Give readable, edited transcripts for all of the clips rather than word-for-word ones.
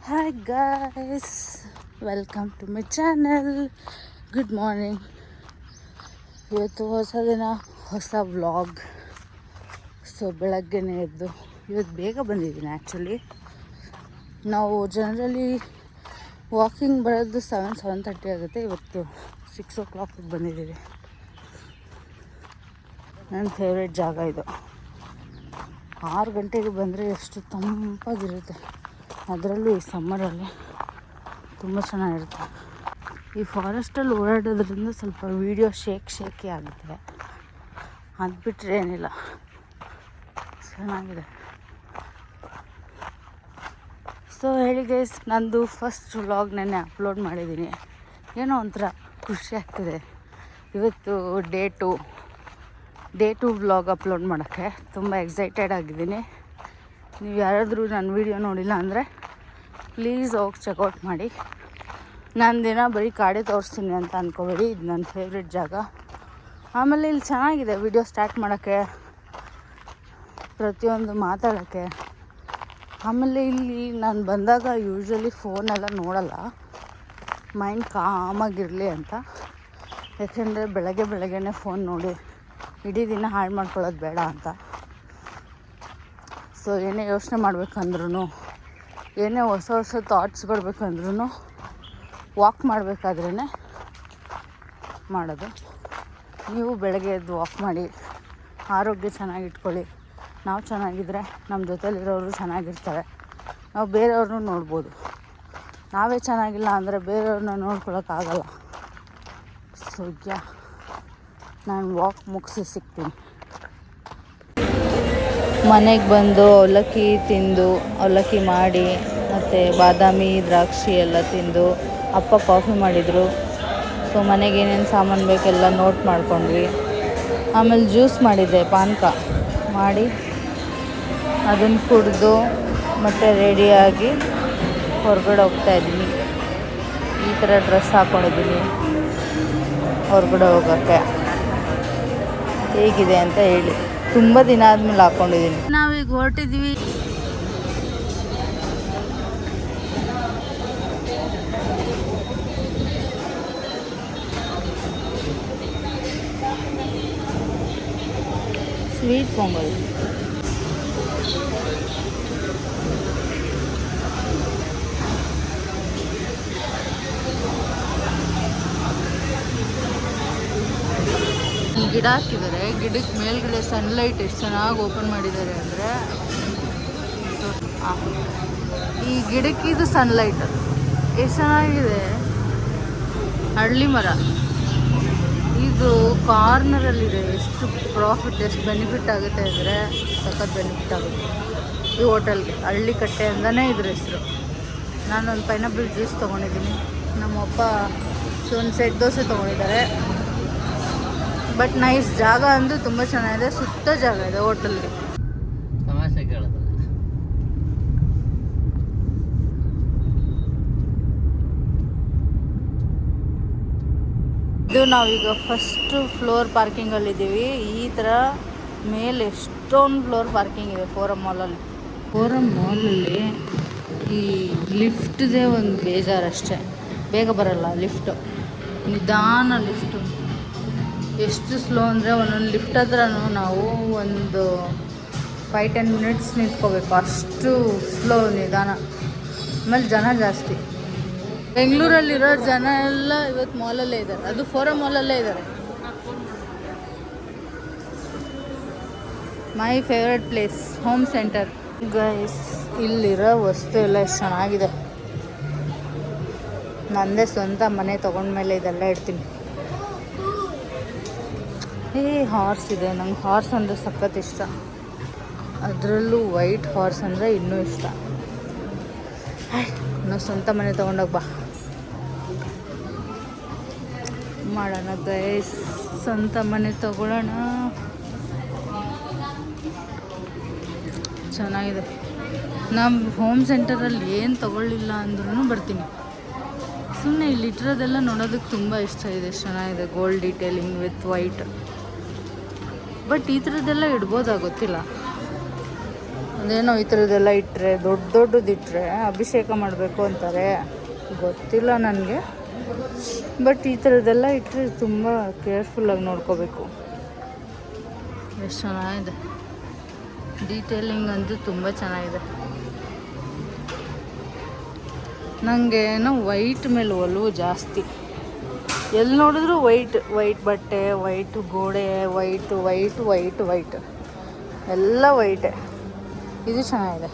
Hi guys, welcome to my channel. Good morning. ಇವತ್ತು ಹೊಸ ದಿನ, ಹೊಸ ವ್ಲಾಗ್. ಸೊ ಬೆಳಗ್ಗೆನೇ ಎದ್ದು ಇವತ್ತು ಬೇಗ ಬಂದಿದ್ದೀನಿ. ಆ್ಯಕ್ಚುಲಿ ನಾವು ಜನರಲಿ ವಾಕಿಂಗ್ ಬರೋದು 7:30 ಆಗುತ್ತೆ. ಇವತ್ತು 6 o'clock ಬಂದಿದ್ದೀವಿ. ನನ್ನ ಫೇವ್ರೆಟ್ ಜಾಗ ಇದು. 6 ಗಂಟೆಗೆ ಬಂದರೆ ಎಷ್ಟು ತಂಪಾಗಿರುತ್ತೆ. ಅದರಲ್ಲೂ ಈ ಸಮ್ಮರಲ್ಲಿ ತುಂಬ ಚೆನ್ನಾಗಿರುತ್ತೆ. ಈ ಫಾರೆಸ್ಟಲ್ಲಿ ಓಡಾಡೋದ್ರಿಂದ ಸ್ವಲ್ಪ ವೀಡಿಯೋ ಶೇಕಿ ಆಗುತ್ತೆ. ಅದು ಬಿಟ್ಟರೆ ಏನಿಲ್ಲ, ಚೆನ್ನಾಗಿದೆ. ಸೊ ಹೇಳಿ ಗೈಸ್, ನಂದು ಫಸ್ಟ್ ವ್ಲಾಗ್ ನೆನ್ನೆ ಅಪ್ಲೋಡ್ ಮಾಡಿದ್ದೀನಿ. ಏನೋ ಒಂಥರ ಖುಷಿ ಆಗ್ತಿದೆ. ಇವತ್ತು ಡೇ ಟು ವ್ಲಾಗ್ ಅಪ್ಲೋಡ್ ಮಾಡೋಕ್ಕೆ ತುಂಬ ಎಕ್ಸೈಟೆಡ್ ಆಗಿದ್ದೀನಿ. ನೀವು ಯಾರಾದರೂ ನನ್ನ ವೀಡಿಯೋ ನೋಡಿಲ್ಲ ಅಂದರೆ ಪ್ಲೀಸ್ ಹೋಗಿ ಚೆಕ್ಔಟ್ ಮಾಡಿ. ನಾನು ದಿನ ಬರೀ ಕಾಡೇ ತೋರಿಸ್ತೀನಿ ಅಂತ ಅಂದ್ಕೋಬೇಡಿ. ಇದು ನನ್ನ ಫೇವ್ರೆಟ್ ಜಾಗ. ಆಮೇಲೆ ಇಲ್ಲಿ ಚೆನ್ನಾಗಿದೆ ವೀಡಿಯೋ ಸ್ಟಾರ್ಟ್ ಮಾಡೋಕ್ಕೆ, ಪ್ರತಿಯೊಂದು ಮಾತಾಡೋಕ್ಕೆ. ಆಮೇಲೆ ಇಲ್ಲಿ ನಾನು ಬಂದಾಗ ಯೂಶ್ವಲಿ ಫೋನೆಲ್ಲ ನೋಡಲ್ಲ, ಮೈಂಡ್ ಕಾಮಾಗಿರಲಿ ಅಂತ. ಯಾಕೆಂದರೆ ಬೆಳಗ್ಗೆನೇ ಫೋನ್ ನೋಡಿ ಇಡೀ ದಿನ ಹಾಳು ಮಾಡ್ಕೊಳ್ಳೋದು ಬೇಡ ಅಂತ. ಸೊ ಏನೇ ಯೋಚನೆ ಮಾಡಬೇಕಂದ್ರೂ, ಏನೇ ಹೊಸ ಥಾಟ್ಸ್ ಬರಬೇಕಂದ್ರೂ ವಾಕ್ ಮಾಡಬೇಕಾದ್ರೇ ಮಾಡೋದು. ನೀವು ಬೆಳಗ್ಗೆ ಎದ್ದು ವಾಕ್ ಮಾಡಿ, ಆರೋಗ್ಯ ಚೆನ್ನಾಗಿಟ್ಕೊಳ್ಳಿ. ನಾವು ಚೆನ್ನಾಗಿದ್ದರೆ ನಮ್ಮ ಜೊತೆಲಿರೋರು ಚೆನ್ನಾಗಿರ್ತಾರೆ. ನಾವು ಬೇರೆಯವ್ರನ್ನೂ ನೋಡ್ಬೋದು. ನಾವೇ ಚೆನ್ನಾಗಿಲ್ಲ ಅಂದರೆ ಬೇರೆಯವ್ರನ್ನ ನೋಡ್ಕೊಳಕ್ಕಾಗಲ್ಲ. ಸೊ ನಾನು ವಾಕ್ ಮುಗಿಸಿ ಸಿಗ್ತೀನಿ. ಮನೆಗೆ ಬಂದು ಅವಲಕ್ಕಿ ಮಾಡಿ ಮತ್ತು ಬಾದಾಮಿ ದ್ರಾಕ್ಷಿ ಎಲ್ಲ ತಿಂದು ಅಪ್ಪ ಕಾಫಿ ಮಾಡಿದರು. ಸೊ ಮನೆಗೆ ಏನೇನು ಸಾಮಾನು ಬೇಕೆಲ್ಲ ನೋಟ್ ಮಾಡ್ಕೊಂಡ್ವಿ. ಆಮೇಲೆ ಜ್ಯೂಸ್ ಮಾಡಿದ್ದೆ, ಪಾನಕ ಮಾಡಿ ಅದನ್ನು ಕುಡಿದು ಮತ್ತು ರೆಡಿಯಾಗಿ ಹೊರಗಡೆ ಹೋಗ್ತಾಯಿದ್ದೀನಿ. ಈ ಥರ ಡ್ರೆಸ್ ಹಾಕ್ಕೊಂಡಿದ್ದೀನಿ ಹೊರಗಡೆ ಹೋಗೋಕ್ಕೆ. ಹೇಗಿದೆ ಅಂತ ಹೇಳಿ. ತುಂಬ ದಿನ ಆದಮೇಲೆ ಹಾಕ್ಕೊಂಡಿದ್ದೀನಿ. ನಾವೀಗ ಹೊರಟಿದ್ವಿ. ಸ್ವೀಟ್ ಪೊಂಗಲ್. ಗಿಡ ಹಾಕಿದ್ದಾರೆ. ಗಿಡಕ್ಕೆ ಮೇಲ್ಗಡೆ ಸನ್ಲೈಟ್ ಎಷ್ಟು ಚೆನ್ನಾಗಿ ಓಪನ್ ಮಾಡಿದ್ದಾರೆ ಅಂದರೆ, ಈ ಗಿಡಕ್ಕೆ ಇದು ಸನ್ಲೈಟ್ ಎಷ್ಟು ಚೆನ್ನಾಗಿದೆ. ಹಳ್ಳಿ ಮರ ಇದು ಕಾರ್ನರಲ್ಲಿದೆ. ಎಷ್ಟು ಪ್ರಾಫಿಟ್, ಎಷ್ಟು ಬೆನಿಫಿಟ್ ಆಗುತ್ತೆ ಅಂದರೆ ಸಖತ್ ಬೆನಿಫಿಟ್ ಆಗುತ್ತೆ ಈ ಹೋಟೆಲ್ಗೆ. ಹಳ್ಳಿ ಕಟ್ಟೆ ಅಂತಲೇ ಇದ್ರ ಹೆಸರು. ನಾನೊಂದು ಪೈನಾಪಲ್ ಜ್ಯೂಸ್ ತೊಗೊಂಡಿದ್ದೀನಿ. ನಮ್ಮಪ್ಪ ಒಂದು ಸೆಟ್ ದೋಸೆ ತೊಗೊಂಡಿದ್ದಾರೆ. ಬಟ್ ನೈಸ್ ಜಾಗ ಅಂದು ತುಂಬ ಚೆನ್ನಾಗಿದೆ. ಸುತ್ತ ಜಾಗ ಇದೆ ಹೋಟೆಲ್ಗೆ. ತಮಾಷೆ ಕೇಳೋದು. ಇದು ನಾವೀಗ ಫಸ್ಟ್ ಫ್ಲೋರ್ ಪಾರ್ಕಿಂಗಲ್ಲಿದ್ದೀವಿ. ಈ ಥರ ಮೇಲೆ ಎಷ್ಟೊಂದು ಫ್ಲೋರ್ ಪಾರ್ಕಿಂಗ್ ಇದೆ ಫೋರಮ್ ಮಾಲಲ್ಲಿ. ಈ ಲಿಫ್ಟ್ದೇ ಒಂದು ಬೇಜಾರಷ್ಟೇ, ಬೇಗ ಬರಲ್ಲ ಲಿಫ್ಟು. ನಿಧಾನ ಲಿಫ್ಟು. ಎಷ್ಟು ಸ್ಲೋ ಅಂದರೆ ಒಂದೊಂದು ಲಿಫ್ಟ್ ಹತ್ರ ನಾವು ಒಂದು 5-10 ಮಿನಿಟ್ಸ್ ನಿಂತ್ಕೋಬೇಕು, ಅಷ್ಟು ಸ್ಲೋ, ನಿಧಾನ. ಆಮೇಲೆ ಜನ ಜಾಸ್ತಿ. ಬೆಂಗಳೂರಲ್ಲಿರೋ ಜನ ಎಲ್ಲ ಇವತ್ತು ಮಾಲಲ್ಲೇ ಇದ್ದಾರೆ. ಅದು ಫೋರಮ್ ಮಾಲಲ್ಲೇ ಇದ್ದಾರೆ. My favourite place, home centre. Guys, ಇಲ್ಲಿರೋ ವಸ್ತು ಎಲ್ಲ ಎಷ್ಟು ಚೆನ್ನಾಗಿದೆ. ನನ್ನದೇ ಸ್ವಂತ ಮನೆ ತೊಗೊಂಡ್ಮೇಲೆ ಇದೆಲ್ಲ ಇಡ್ತೀನಿ. ಹಾರ್ಸ್ ಇದೆ. ನಂಗೆ ಹಾರ್ಸ್ ಅಂದರೆ ಸಖತ್ ಇಷ್ಟ. ಅದರಲ್ಲೂ ವೈಟ್ ಹಾರ್ಸ್ ಅಂದರೆ ಇನ್ನೂ ಇಷ್ಟ. ನಾವು ಸ್ವಂತ ಮನೆ ತೊಗೊಂಡೋಗಿ ಬಾ ಮಾಡೋಣ ಗೈಸ್. ಸ್ವಂತ ಮನೆ ತೊಗೊಳ್ಳೋಣ. ಚೆನ್ನಾಗಿದೆ. ನಮ್ಮ ಹೋಮ್ ಸೆಂಟರಲ್ಲಿ ಏನು ತೊಗೊಳ್ಳಿಲ್ಲ ಅಂದ್ರೂ ಬರ್ತೀನಿ. ಸುಮ್ಮನೆ ಇಲ್ಲಿಟ್ಟಿರೋದೆಲ್ಲ ನೋಡೋದಕ್ಕೆ ತುಂಬ ಇಷ್ಟ ಇದೆ. ಚೆನ್ನಾಗಿದೆ. Gold detailing with white. But ಈ ಥರದ್ದೆಲ್ಲ ಇಡ್ಬೋದಾ ಗೊತ್ತಿಲ್ಲ. ಅದೇನೋ ಈ ಥರದ್ದೆಲ್ಲ ಇಟ್ಟರೆ ದೊಡ್ಡದು ಇಟ್ಟರೆ ಅಭಿಷೇಕ ಮಾಡಬೇಕು ಅಂತಾರೆ, ಗೊತ್ತಿಲ್ಲ ನನಗೆ. ಬಟ್ ಈ ಥರದ್ದೆಲ್ಲ ಇಟ್ಟರೆ ತುಂಬ ಕೇರ್ಫುಲ್ಲಾಗಿ ನೋಡ್ಕೋಬೇಕು. ಎಷ್ಟು ಚೆನ್ನಾಗಿದೆ, ಡೀಟೇಲಿಂಗ್ ಅಂತೂ ತುಂಬ ಚೆನ್ನಾಗಿದೆ. ನನಗೆ ಏನೋ ವೈಟ್ ಮೇಲೆ ಒಲವು ಜಾಸ್ತಿ. ಎಲ್ಲಿ ನೋಡಿದ್ರು ವೈಟ್ ಬಟ್ಟೆ, ವೈಟ್ ಗೋಡೆ, ವೈಟ್ ಎಲ್ಲ ವೈಟೇ. ಇದು ಚೆನ್ನಾಗಿದೆ.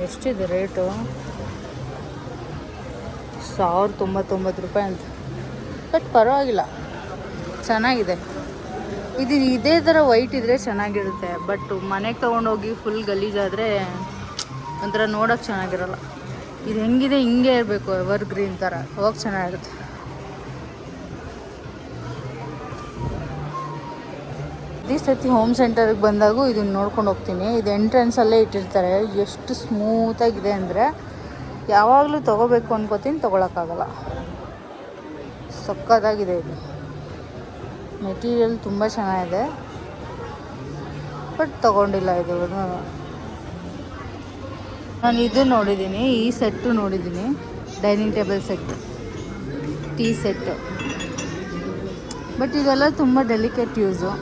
ಎಷ್ಟಿದೆ ರೇಟು? 1099 ರೂಪಾಯಿ ಅಂತ. ಬಟ್ ಪರವಾಗಿಲ್ಲ, ಚೆನ್ನಾಗಿದೆ. ಇದೇ ಥರ ವೈಟ್ ಇದ್ದರೆ ಚೆನ್ನಾಗಿರುತ್ತೆ. ಬಟ್ ಮನೆಗೆ ತೊಗೊಂಡೋಗಿ ಫುಲ್ ಗಲೀಜಾದರೆ ಒಂಥರ ನೋಡೋಕೆ ಚೆನ್ನಾಗಿರಲ್ಲ. ಇದು ಹೆಂಗಿದೆ ಹಿಂಗೆ ಇರಬೇಕು, ಎವರ್ ಗ್ರೀನ್ ಥರ, ಅವಾಗ ಚೆನ್ನಾಗಿರುತ್ತೆ. ಈ ಸತಿ ಹೋಮ್ ಸೆಂಟರ್ಗೆ ಬಂದಾಗೂ ಇದನ್ನು ನೋಡ್ಕೊಂಡು ಹೋಗ್ತೀನಿ. ಇದು ಎಂಟ್ರೆನ್ಸಲ್ಲೇ ಇಟ್ಟಿರ್ತಾರೆ. ಎಷ್ಟು ಸ್ಮೂತಾಗಿದೆ ಅಂದರೆ ಯಾವಾಗಲೂ ತೊಗೋಬೇಕು ಅನ್ಕೋತೀನಿ, ತೊಗೊಳಕ್ಕಾಗಲ್ಲ. ಸಕ್ಕತ್ತಾಗಿದೆ ಇದು. ಮೆಟೀರಿಯಲ್ ತುಂಬ ಚೆನ್ನಾಗಿದೆ, ಬಟ್ ತೊಗೊಂಡಿಲ್ಲ ಇದು. ನಾನು ಇದು ನೋಡಿದ್ದೀನಿ, ಈ ಸೆಟ್ಟು ನೋಡಿದ್ದೀನಿ, dining table set, tea set. But ಇದೆಲ್ಲ ತುಂಬ ಡೆಲಿಕೇಟ್ ಯೂಸು.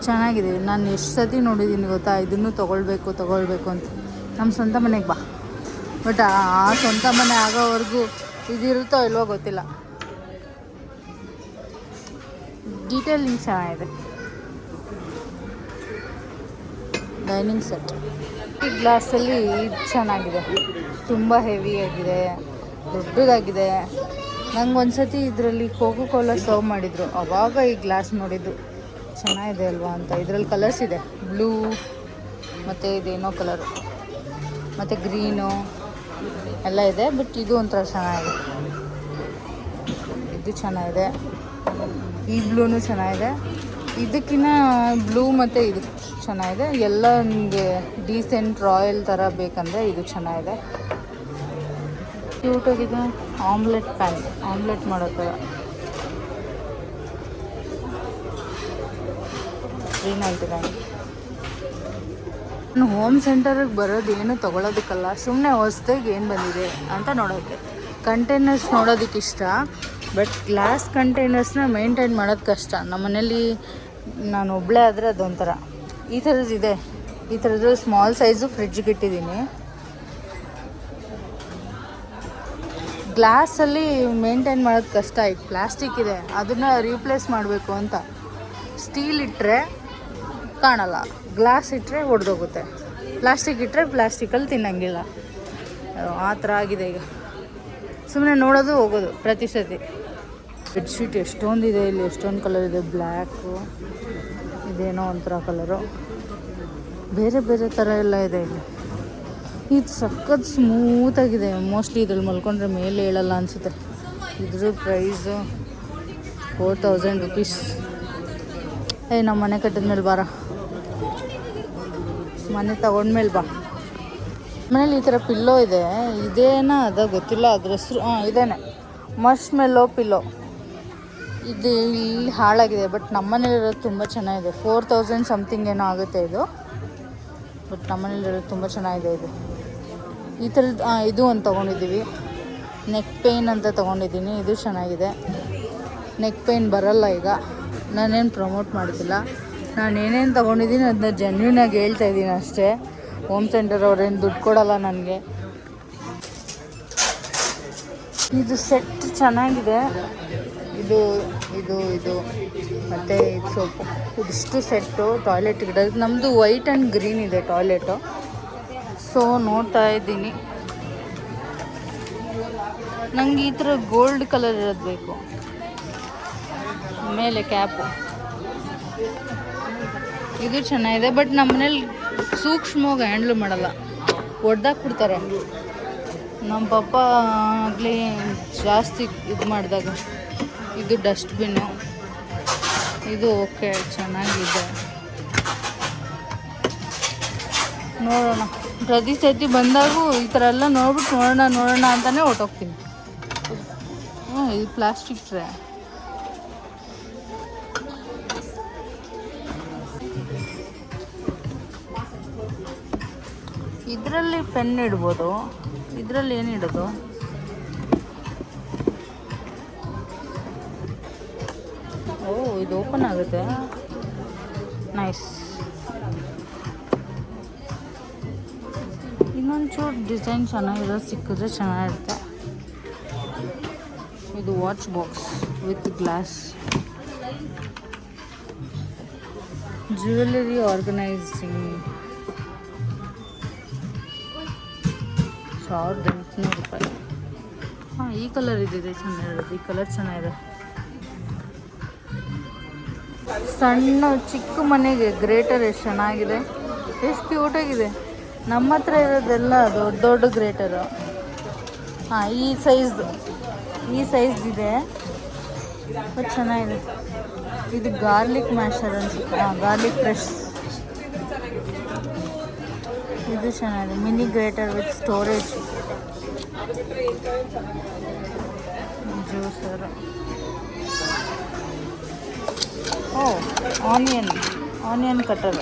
ಚೆನ್ನಾಗಿದೆ. ನಾನು ಎಷ್ಟು ಸತಿ ನೋಡಿದ್ದೀನಿ ಗೊತ್ತಾ, ಇದನ್ನು ತೊಗೊಳ್ಬೇಕು ಅಂತ. ನಮ್ಮ ಸ್ವಂತ ಮನೆಗೆ ಬಾ. ಬಟ್ ಆ ಸ್ವಂತ ಮನೆ ಆಗೋವರೆಗೂ ಇದಿರುತ್ತೋ ಇಲ್ವೋ ಗೊತ್ತಿಲ್ಲ. ಡೀಟೇಲಿಂಗ್ ಚೆನ್ನಾಗಿದೆ. ಡೈನಿಂಗ್ ಸೆಟ್ ಈ ಗ್ಲಾಸಲ್ಲಿ ಇದು ಚೆನ್ನಾಗಿದೆ, ತುಂಬ ಹೆವಿಯಾಗಿದೆ, ದೊಡ್ಡದಾಗಿದೆ. ನಂಗೆ ಒಂದು ಸತಿ ಇದರಲ್ಲಿ ಕೋಕೋ ಕೋಲಾ ಸರ್ವ್ ಮಾಡಿದರು, ಆವಾಗ ಈ ಗ್ಲಾಸ್ ನೋಡಿದ್ದು ಚೆನ್ನಾಗಿದೆ ಅಲ್ವಾ ಅಂತ. ಇದರಲ್ಲಿ ಕಲರ್ಸ್ ಇದೆ, ಬ್ಲೂ ಮತ್ತು ಇದೇನೋ ಕಲರು ಮತ್ತು ಗ್ರೀನು ಎಲ್ಲ ಇದೆ. ಬಟ್ ಇದು ಒಂಥರ ಚೆನ್ನಾಗಿದೆ, ಇದು ಚೆನ್ನಾಗಿದೆ. ಈ ಬ್ಲೂನು ಚೆನ್ನಾಗಿದೆ. ಇದಕ್ಕಿಂತ ಬ್ಲೂ ಮತ್ತು ಇದು ಚೆನ್ನಾಗಿದೆ. ಎಲ್ಲ ನಿಮಗೆ ಡೀಸೆಂಟ್ ರಾಯಲ್ ಥರ ಬೇಕಂದರೆ ಇದು ಚೆನ್ನಾಗಿದೆ. ಕ್ಯೂಟಾಗಿದೆ. ಆಮ್ಲೆಟ್ ಪ್ಯಾನ್, ಆಮ್ಲೆಟ್ ಮಾಡೋ ಥರ 399. ನಾನು ಹೋಮ್ ಸೆಂಟರಿಗೆ ಬರೋದು ಏನು ತೊಗೊಳೋದಕ್ಕಲ್ಲ, ಸುಮ್ಮನೆ ಹೊಸ್ದಾಗಿ ಏನು ಬಂದಿದೆ ಅಂತ ನೋಡೋಕ್ಕೆ. ಕಂಟೈನರ್ಸ್ ನೋಡೋದಕ್ಕೆ ಇಷ್ಟ, ಬಟ್ ಗ್ಲಾಸ್ ಕಂಟೈನರ್ಸ್ನ ಮೇಂಟೈನ್ ಮಾಡೋದು ಕಷ್ಟ. ನಮ್ಮ ಮನೇಲಿ ನಾನು ಒಬ್ಬಳೇ ಆದರೆ ಅದೊಂಥರ. ಈ ಥರದ್ದು ಇದೆ, ಈ ಥರದ್ದು ಸ್ಮಾಲ್ ಸೈಜು ಫ್ರಿಡ್ಜ್ಗೆ ಇಟ್ಟಿದ್ದೀನಿ. ಗ್ಲಾಸಲ್ಲಿ ಮೇಂಟೈನ್ ಮಾಡೋದು ಕಷ್ಟ. ಈಗ ಪ್ಲಾಸ್ಟಿಕ್ ಇದೆ, ಅದನ್ನು ರೀಪ್ಲೇಸ್ ಮಾಡಬೇಕು ಅಂತ. ಸ್ಟೀಲ್ ಇಟ್ಟರೆ ಕಾಣಲ್ಲ, ಗ್ಲಾಸ್ ಇಟ್ಟರೆ ಒಡೆದೋಗುತ್ತೆ, ಪ್ಲಾಸ್ಟಿಕ್ ಇಟ್ಟರೆ ಪ್ಲಾಸ್ಟಿಕಲ್ಲಿ ತಿನ್ನಂಗಿಲ್ಲ. ಆ ಥರ ಆಗಿದೆ ಈಗ. ಸುಮ್ಮನೆ ನೋಡೋದು ಹೋಗೋದು ಪ್ರತಿ ಸತಿ. ಬೆಡ್ಶೀಟ್ ಎಷ್ಟೊಂದಿದೆ ಇಲ್ಲಿ, ಎಷ್ಟೊಂದು ಕಲರ್ ಇದೆ. ಬ್ಲ್ಯಾಕು, ಇದೇನೋ ಒಂಥರ ಕಲರು, ಬೇರೆ ಬೇರೆ ಥರ ಎಲ್ಲ ಇದೆ ಇಲ್ಲಿ. ಇದು ಸಖತ್ ಸ್ಮೂತಾಗಿದೆ. ಮೋಸ್ಟ್ಲಿ ಇದ್ರಲ್ಲಿ ಮಲ್ಕೊಂಡ್ರೆ ಮೇಲೆ ಹೇಳಲ್ಲ ಅನಿಸುತ್ತೆ. ಇದ್ರ ಪ್ರೈಸು 4000 ರೂಪೀಸ್. ನಮ್ಮ ಮನೆ ಕಟ್ಟಿದ್ಮೇಲೆ ಬಾರ, ಮನೆ ತಗೊಂಡ್ಮೇಲೆ ಬಾ. ಮನೇಲಿ ಈ ಥರ ಪಿಲ್ಲೋ ಇದೆ, ಇದೇನಾ ಅದ ಗೊತ್ತಿಲ್ಲ ಅದ್ರ ಹೆಸರು. ಇದೇನೆ ಮರ್ಷ್ಮೆಲ್ಲೋ ಪಿಲ್ಲೋ. ಇದು ಇಲ್ಲಿ ಹಾಳಾಗಿದೆ, ಬಟ್ ನಮ್ಮನೇಲಿರೋದು ತುಂಬ ಚೆನ್ನಾಗಿದೆ. 4000 ಸಮಥಿಂಗ್ ಏನೋ ಆಗುತ್ತೆ ಇದು, ಬಟ್ ನಮ್ಮನೇಲಿರೋದು ತುಂಬ ಚೆನ್ನಾಗಿದೆ ಇದು. ಈ ಥರದ್ದು ಇದು ಒಂದು ತೊಗೊಂಡಿದ್ದೀವಿ, ನೆಕ್ ಪೇನ್ ಅಂತ ತೊಗೊಂಡಿದ್ದೀನಿ. ಇದು ಚೆನ್ನಾಗಿದೆ. ನೆಕ್ ಪೇನ್ ಬರಲ್ಲ ಈಗ. ನಾನೇನು ಪ್ರಮೋಟ್ ಮಾಡ್ತಿಲ್ಲ, ನಾನು ಏನೇನು ತೊಗೊಂಡಿದ್ದೀನಿ ಅದನ್ನ ಜೆನ್ಯೂನಾಗಿ ಹೇಳ್ತಾಯಿದ್ದೀನಿ ಅಷ್ಟೇ. ಹೋಮ್ ಸೆಂಟರ್ ಅವ್ರೇನು ದುಡ್ಡು ಕೊಡಲ್ಲ ನನಗೆ. ಇದು ಸೆಟ್ ಚೆನ್ನಾಗಿದೆ. ಇದು ಇದು ಇದು ಮತ್ತು ಇದು ಸೋಪು, ಇದಿಷ್ಟು ಸೆಟ್ಟು ಟಾಯ್ಲೆಟ್ ಇಡೋದು. ನಮ್ಮದು ವೈಟ್ ಆ್ಯಂಡ್ ಗ್ರೀನ್ ಇದೆ ಟಾಯ್ಲೆಟು, ಸೊ ನೋಡ್ತಾ ಇದ್ದೀನಿ. ನನಗೆ ಈ ಥರ ಗೋಲ್ಡ್ ಕಲರ್ ಇರೋದು ಬೇಕು. ಮೇಲೆ ಕ್ಯಾಪು ಇದು ಚೆನ್ನಾಗಿದೆ, ಬಟ್ ನಮ್ಮ ಮನೇಲಿ ಸೂಕ್ಷ್ಮವಾಗಿ ಹ್ಯಾಂಡ್ಲ್ ಮಾಡಲ್ಲ, ಒಡ್ದಾಕ್ಬಿಡ್ತಾರೆ. ನಮ್ಮ ಪಪ್ಪ ಆಗಲಿ ಜಾಸ್ತಿ ಇದು ಮಾಡಿದಾಗ. ಇದು ಡಸ್ಟ್ಬಿನ್ನು, ಇದು ಓಕೆ ಚೆನ್ನಾಗಿದೆ. ನೋಡೋಣ, ಪ್ರತಿ ಸತಿ ಬಂದಾಗೂ ಈ ಥರ ಎಲ್ಲ ನೋಡ್ಬಿಟ್ಟು ನೋಡೋಣ ಅಂತಲೇ ಹೊರ್ಟೋಗ್ತೀನಿ. ಇದು ಪ್ಲಾಸ್ಟಿಕ್ ಟ್ರೇ, ಇದರಲ್ಲಿ ಪೆನ್ ಇಡ್ಬೋದು. ಇದರಲ್ಲಿ ಏನು ಇಡೋದು? ಓ, ಇದು ಓಪನ್ ಆಗುತ್ತೆ. ನೈಸ್. ಇನ್ನೊಂಚೂರು ಡಿಸೈನ್ ಚೆನ್ನಾಗಿರೋ ಸಿಕ್ಕಿದ್ರೆ ಚೆನ್ನಾಗಿರುತ್ತೆ. ಇದು watch box with glass. Jewellery organising 1800 ರೂಪಾಯಿ. ಹಾಂ, ಈ ಕಲರ್ ಇದಿದೆ ಚೆನ್ನಾಗಿರೋದು. ಈ ಕಲರ್ ಚೆನ್ನಾಗಿದೆ. ಸಣ್ಣ ಚಿಕ್ಕ ಮನೆಗೆ ಗ್ರೇಟರ್ ಎಷ್ಟು ಚೆನ್ನಾಗಿದೆ, ಎಷ್ಟು ಕ್ಯೂಟಾಗಿದೆ. ನಮ್ಮ ಹತ್ರ ಇರೋದೆಲ್ಲ ದೊಡ್ಡ ದೊಡ್ಡ ಗ್ರೇಟರು. ಹಾಂ, ಈ ಸೈಜ್ದಿದೆ, ಬಟ್ ಚೆನ್ನಾಗಿದೆ. ಇದು ಗಾರ್ಲಿಕ್ ಮ್ಯಾಶರ್ ಅನ್ಸುತ್ತೆ. ಹಾಂ, ಗಾರ್ಲಿಕ್ ಬ್ರಷ್. ಇದು ಚೆನ್ನಾಗಿದೆ. Mini grater with storage. Juicer. ಓ, ಆನಿಯನ್ ಕಟರ್.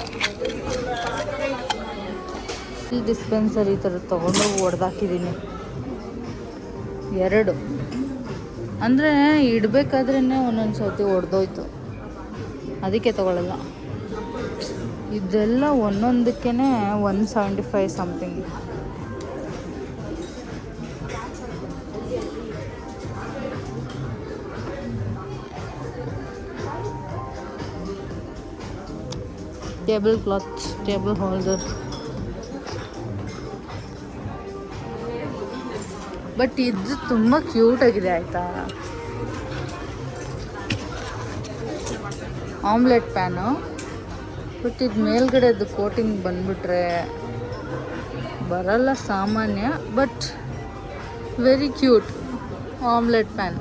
ಈ ಡಿಸ್ಪೆನ್ಸರ್ ಈ ಥರ ತೊಗೊಂಡೋಗಿ ಹೊಡೆದಾಕಿದ್ದೀನಿ 2. ಅಂದರೆ ಇಡಬೇಕಾದ್ರೇ ಒಂದೊಂದು ಸರ್ತಿ ಒಡೆದೋಯ್ತು, ಅದಕ್ಕೆ ತೊಗೊಳ್ಳಲ್ಲ. ಇದೆಲ್ಲ ಒಂದೊಂದಕ್ಕೇ 175 something. Table cloth, table holder. But ಇದು ತುಂಬ ಕ್ಯೂಟಾಗಿದೆ ಆಯಿತಾ. Omelette pan. ಬಟ್ ಇದು ಮೇಲ್ಗಡೆದು ಕೋಟಿಂಗ್ ಬಂದುಬಿಟ್ರೆ ಬರಲ್ಲ ಸಾಮಾನ್ಯ, but very cute omelette PAN.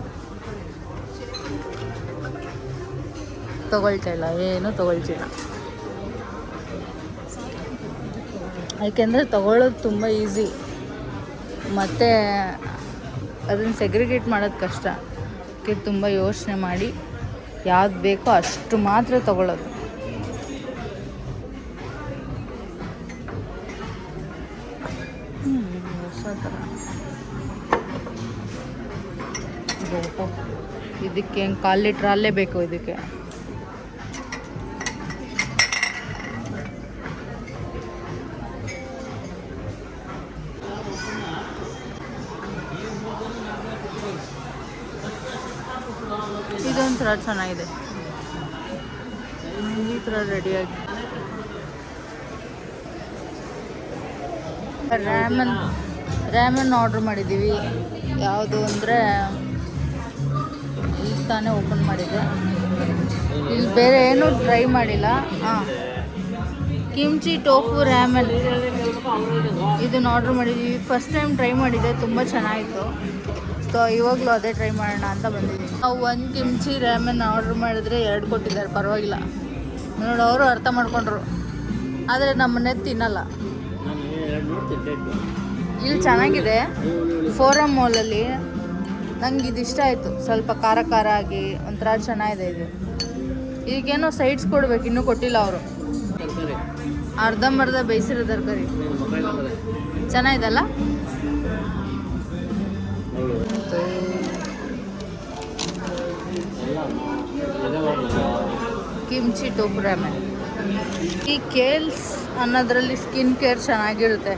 ತೊಗೊಳ್ತಾ ಇಲ್ಲ, ಏನೂ ತೊಗೊಳ್ತಿಲ್ಲ. ಯಾಕೆಂದರೆ ತೊಗೊಳ್ಳೋದು ತುಂಬ ಈಸಿ, ಮತ್ತು ಅದನ್ನು ಸೆಗ್ರಿಗೇಟ್ ಮಾಡೋದು ಕಷ್ಟ. ಅದಕ್ಕೆ ತುಂಬ ಯೋಚನೆ ಮಾಡಿ ಯಾವ್ದು ಬೇಕೋ ಅಷ್ಟು ಮಾತ್ರ ತೊಗೊಳ್ಳೋದು. ಹೊಸ ಥರ. ಇದಕ್ಕೆ 1/4 ಲೀಟ್ರ್ ಅಲ್ಲೇ ಬೇಕು ಇದಕ್ಕೆ. ಇದೊಂಥರ ಚೆನ್ನಾಗಿದೆ, ಈ ಥರ ರೆಡಿಯಾಗಿ. ರ್ಯಾಮನ್ ಆರ್ಡ್ರ್ ಮಾಡಿದ್ದೀವಿ. ಯಾವುದು ಅಂದರೆ ಈಗ ತಾನೇ ಓಪನ್ ಮಾಡಿದ್ದೆ. ಇಲ್ಲಿ ಬೇರೆ ಏನೂ ಟ್ರೈ ಮಾಡಿಲ್ಲ. ಹಾಂ, ಕಿಮ್ಚಿ ಟೋಫು ರ್ಯಾಮನ್ ಇದನ್ನು ಆರ್ಡ್ರ್ ಮಾಡಿದ್ದೀವಿ. ಫಸ್ಟ್ ಟೈಮ್ ಟ್ರೈ ಮಾಡಿದ್ದೆ, ತುಂಬ ಚೆನ್ನಾಗಿತ್ತು. ಸೊ ಇವಾಗಲೂ ಅದೇ ಟ್ರೈ ಮಾಡೋಣ ಅಂತ ಬಂದಿದ್ದೀವಿ. ನಾವು 1 ಕಿಮ್ಚಿ ರ್ಯಾಮನ್ ಆರ್ಡ್ರ್ ಮಾಡಿದ್ರೆ 2 ಕೊಟ್ಟಿದ್ದಾರೆ, ಪರವಾಗಿಲ್ಲ. ನೋಡಿ, ಅವರು ಅರ್ಥ ಮಾಡ್ಕೊಂಡ್ರು. ಆದರೆ ನಮ್ಮನ್ನೇ ತಿನ್ನಲ್ಲ. ಇಲ್ಲಿ ಚೆನ್ನಾಗಿದೆ, ಫೋರಮ್ ಮಾಲಲ್ಲಿ. ನಂಗೆ ಇದು ಇಷ್ಟ ಆಯಿತು. ಸ್ವಲ್ಪ ಖಾರ ಖಾರ ಆಗಿ ಒಂಥರ ಚೆನ್ನಾಗಿದೆ. ಇದು ಇದಕ್ಕೇನೋ ಸೈಡ್ಸ್ ಕೊಡ್ಬೇಕು, ಇನ್ನೂ ಕೊಟ್ಟಿಲ್ಲ ಅವರು. ಅರ್ಧಂಬರ್ಧ ಬೇಯಿಸಿರೋ ತರಕಾರಿ ಚೆನ್ನಾಗಿದೆಲ್ಲ. Kimchi tofu ರ್ಯಾಮನ್. ಈ ಕೇಲ್ಸ್ ಅನ್ನೋದ್ರಲ್ಲಿ ಸ್ಕಿನ್ ಕೇರ್ ಚೆನ್ನಾಗಿರುತ್ತೆ.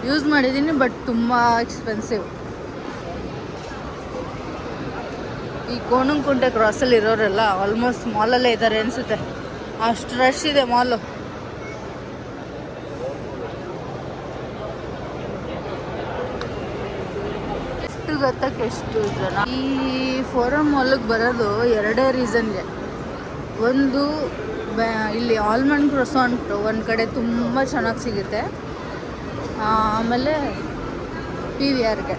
ಯೂಸ್ ಮಾಡಿದ್ದೀನಿ, ಬಟ್ ತುಂಬ ಎಕ್ಸ್ಪೆನ್ಸಿವ್. ಈ ಕೋಣಂಕುಂಟೆ ಕ್ರಾಸಲ್ಲಿ ಇರೋರೆಲ್ಲ ಆಲ್ಮೋಸ್ಟ್ ಮಾಲಲ್ಲೇ ಇದ್ದಾರೆ ಅನಿಸುತ್ತೆ, ಅಷ್ಟು ರಶ್ ಇದೆ ಮಾಲು. ಎಷ್ಟು ಗೊತ್ತಕ್ಕೆ ಎಷ್ಟು ಜನ ಈ ಫೋರಮ್ ಮಾಲಿಗೆ ಬರೋದು 2 ರೀಸನ್ಗೆ. ಒಂದು, ಇಲ್ಲಿ ಆಲ್ಮಂಡ್ ಕ್ರೊಸಾಂಟ್ ಒಂದು ಕಡೆ ತುಂಬ ಚೆನ್ನಾಗಿ ಸಿಗುತ್ತೆ. ಆಮೇಲೆ PVRಗೆ.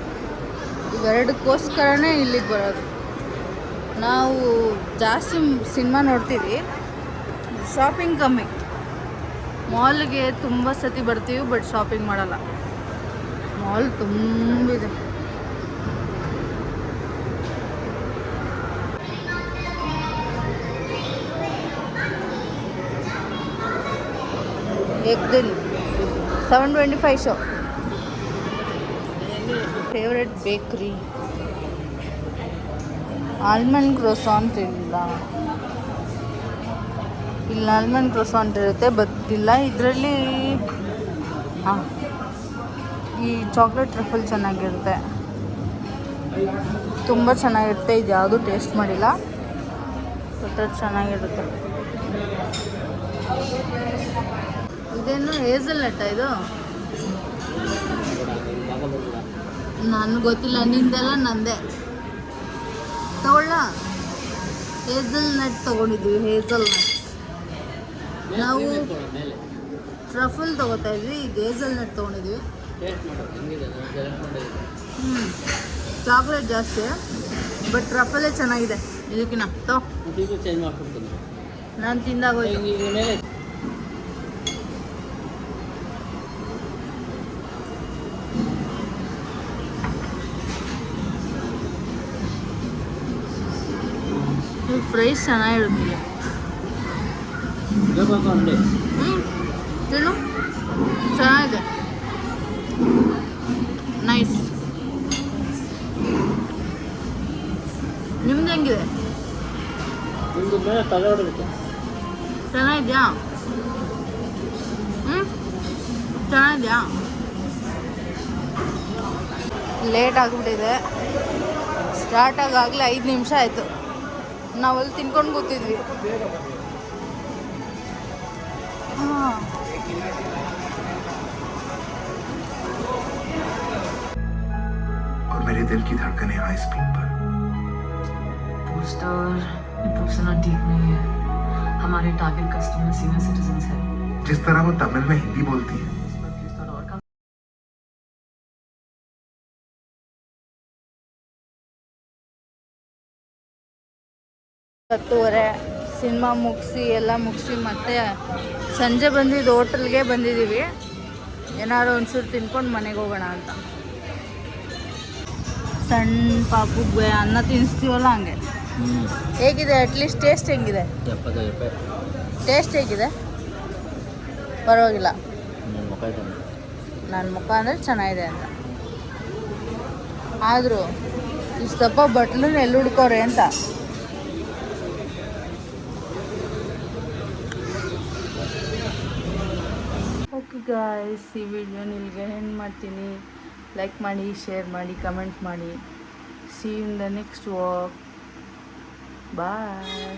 ಇವೆರಡಕ್ಕೋಸ್ಕರನೇ ಇಲ್ಲಿಗೆ ಬರೋದು. ನಾವು ಜಾಸ್ತಿ ಸಿನಿಮಾ ನೋಡ್ತೀವಿ, ಶಾಪಿಂಗ್ ಕಮ್ಮಿ. ಮಾಲ್ಗೆ ತುಂಬ ಸತಿ ಬರ್ತೀವಿ, ಬಟ್ ಶಾಪಿಂಗ್ ಮಾಡಲ್ಲ. ಮಾಲ್ ತುಂಬಿದೆ. एक दिन 725 ಶೋ. ಫೇವ್ರೆಟ್ ಬೇಕ್ರಿ ಆಲ್ಮಂಡ್ ಕ್ರೋಸಾಂಟ್ ಇಲ್ಲ, ಇಲ್ಲಿ ಆಲ್ಮಂಡ್ ಕ್ರೋಸಾಂಟ್ ಇರುತ್ತೆ ಬಟ್ ಇಲ್ಲ ಇದರಲ್ಲಿ. ಹಾಂ, ಈ ಚಾಕ್ಲೇಟ್ ಟ್ರಫಲ್ ಚೆನ್ನಾಗಿರುತ್ತೆ, ತುಂಬ ಚೆನ್ನಾಗಿರುತ್ತೆ. ಇದು ಯಾವುದೂ ಟೇಸ್ಟ್ ಮಾಡಿಲ್ಲ ಬಟ್ ಅದು ಚೆನ್ನಾಗಿರುತ್ತೆ. ಇದೇನು ಹೇಸಲ್ನಟ್ ಇದು? ನನಗೆ ಗೊತ್ತಿಲ್ಲ, ನಿಂದೆಲ್ಲ ನಂದೆ. ತಗೊಳ್ಳ, ಹೇಸಲ್ನಟ್ ತೊಗೊಂಡಿದ್ವಿ. ಹೇಸಲ್ನಟ್ ನಾವು ಟ್ರಫಲ್ ತೊಗೋತಾ ಇದ್ವಿ, ಈಗ ಹೇಸಲ್ನಟ್ ತೊಗೊಂಡಿದ್ವಿ. ಚಾಕ್ಲೇಟ್ ಜಾಸ್ತಿ ಬಟ್ ಟ್ರಫಲೇ ಚೆನ್ನಾಗಿದೆ ಇದಕ್ಕಿನ. ನಾನು ತಿಂದಾಗೋಯ್ತು. ಫ್ರೈಸ್ ಚೆನ್ನಾಗಿರುತ್ತೆ. ತಿನ್ನು, ಚೆನ್ನಾಗಿದೆ, ನೈಸ್. ನಿಮ್ದು ಹೆಂಗಿದೆ? ಚೆನ್ನಾಗಿದ್ಯಾ? ಚೆನ್ನಾಗಿದ್ಯಾ? ಲೇಟ್ ಆಗಿಬಿಟ್ಟಿದೆ, ಸ್ಟಾರ್ಟ್ ಆಗಾಗಲೇ 5 ನಿಮಿಷ ಆಯಿತು. ನಾವಲ್ಲಿ ತಿನ್ಕೊಂಡು ಕೂತಿದ್ವಿ. ಹಾಂ, और मेरे दिल की धड़कनें हाई स्पीड पर। पोस्टर प्रोफेशनल ठीक नहीं है। हमारे टारगेट कस्टमर सीनियर सिटीजन्स है। जिस तरह वो तमिल में हिंदी बोलती है, ಹತ್ತುವರೆ ಸಿನಿಮಾ ಮುಗಿಸಿ ಎಲ್ಲ ಮುಗಿಸಿ ಮತ್ತೆ ಸಂಜೆ ಬಂದಿದ್ದು ಹೋಟೆಲ್ಗೆ ಬಂದಿದ್ದೀವಿ. ಏನಾದ್ರು ಒಂಚೂರು ತಿನ್ಕೊಂಡು ಮನೆಗೆ ಹೋಗೋಣ ಅಂತ. ಸಣ್ಣ ಪಾಪುಗೆ ಅನ್ನ ತಿನ್ನಿಸ್ತೀವಲ್ಲ ಹಂಗೆ. ಹೇಗಿದೆ? ಅಟ್ಲೀಸ್ಟ್ ಟೇಸ್ಟ್ ಹೆಂಗಿದೆ? 75 ರೂಪಾಯಿ. ಟೇಸ್ಟ್ ಹೇಗಿದೆ? ಪರವಾಗಿಲ್ಲ. ನನ್ನ ಮುಖ ಅಂದರೆ ಚೆನ್ನಾಗಿದೆ ಅಂತ. ಆದರೂ ಇಷ್ಟಪ್ಪ ಬಟ್ಲನ್ನ ಎಲ್ಲಿ ಹುಡ್ಕೋರೆ ಅಂತ. ಓಕೆ ಗಾಯ್ಸ್, ಈ ವಿಡಿಯೋನ ಇಲ್ಲಿಗೆ ಎಂಡ್ ಮಾಡ್ತೀನಿ. ಲೈಕ್ ಮಾಡಿ, ಶೇರ್ ಮಾಡಿ, ಕಮೆಂಟ್ ಮಾಡಿ. See in the next walk. Bye.